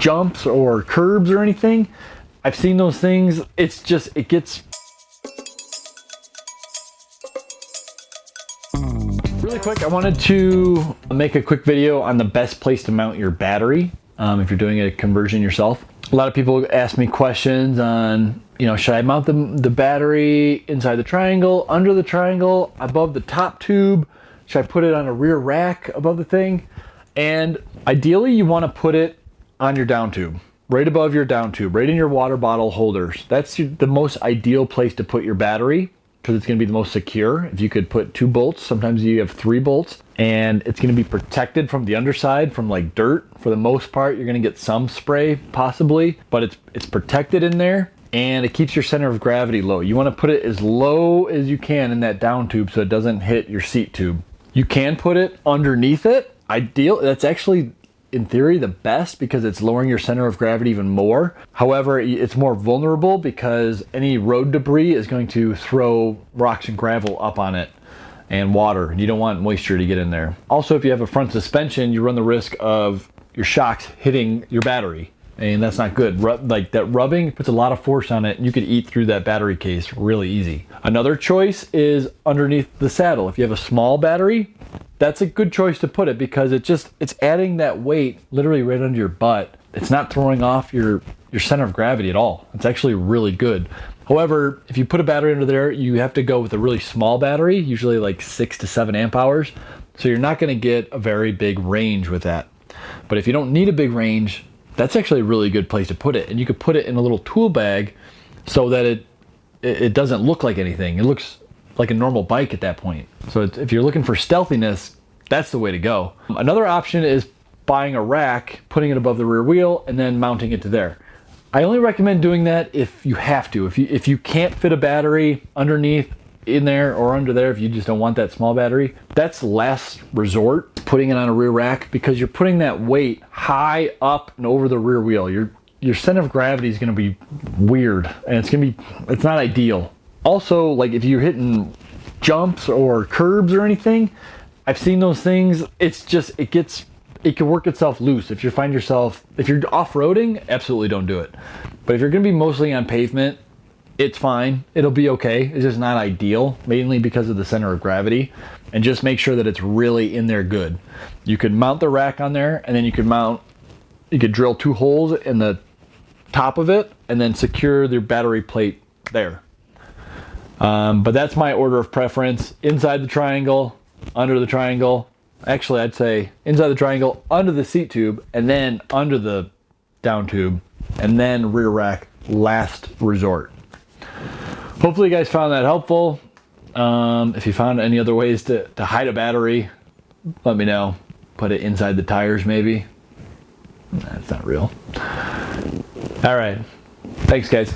jumps or curbs or anything. I've seen those things. It's just, it gets really quick. I wanted to make a quick video on the best place to mount your battery if you're doing a conversion yourself. A lot of people ask me questions on, you know, should I mount the battery inside the triangle, under the triangle, above the top tube? Should I put it on a rear rack above the thing? And ideally you want to put it on your down tube, right above your down tube, right in your water bottle holders. That's the most ideal place to put your battery, because it's going to be the most secure. If you could put 2 bolts, sometimes you have 3 bolts, and it's going to be protected from the underside from like dirt. For the most part, you're going to get some spray possibly, but it's protected in there, and it keeps your center of gravity low. You want to put it as low as you can in that down tube so it doesn't hit your seat tube. You can put it underneath it. That's actually in theory the best, because it's lowering your center of gravity even more. However, it's more vulnerable because any road debris is going to throw rocks and gravel up on it and water, and you don't want moisture to get in there. Also, if you have a front suspension, you run the risk of your shocks hitting your battery, and that's not good. Like that rubbing puts a lot of force on it, and you could eat through that battery case really easy. Another choice is underneath the saddle. If you have a small battery, that's a good choice to put it, because it's adding that weight literally right under your butt. It's not throwing off your center of gravity at all. It's actually really good. However, if you put a battery under there, you have to go with a really small battery, usually like 6 to 7 amp hours. So you're not going to get a very big range with that. But if you don't need a big range, that's actually a really good place to put it. And you could put it in a little tool bag so that it doesn't look like anything. It looks like a normal bike at that point. So if you're looking for stealthiness, that's the way to go. Another option is buying a rack, putting it above the rear wheel, and then mounting it to there. I only recommend doing that if you have to. If you can't fit a battery underneath, in there, or under there, if you just don't want that small battery, that's last resort, putting it on a rear rack, because you're putting that weight high up and over the rear wheel. Your center of gravity is going to be weird, and it's not ideal. Also, like if you're hitting jumps or curbs or anything, I've seen those things. It can work itself loose. If you're off-roading, absolutely don't do it. But if you're going to be mostly on pavement, it's fine. It'll be okay. It's just not ideal, mainly because of the center of gravity. And just make sure that it's really in there good. You could mount the rack on there, and then you could drill 2 holes in the top of it, and then secure your battery plate there. But that's my order of preference. Inside the triangle, under the triangle. Actually, I'd say inside the triangle, under the seat tube, and then under the down tube, and then rear rack, last resort. Hopefully you guys found that helpful. If you found any other ways to hide a battery, let me know. Put it inside the tires maybe. That's not real. All right. Thanks, guys.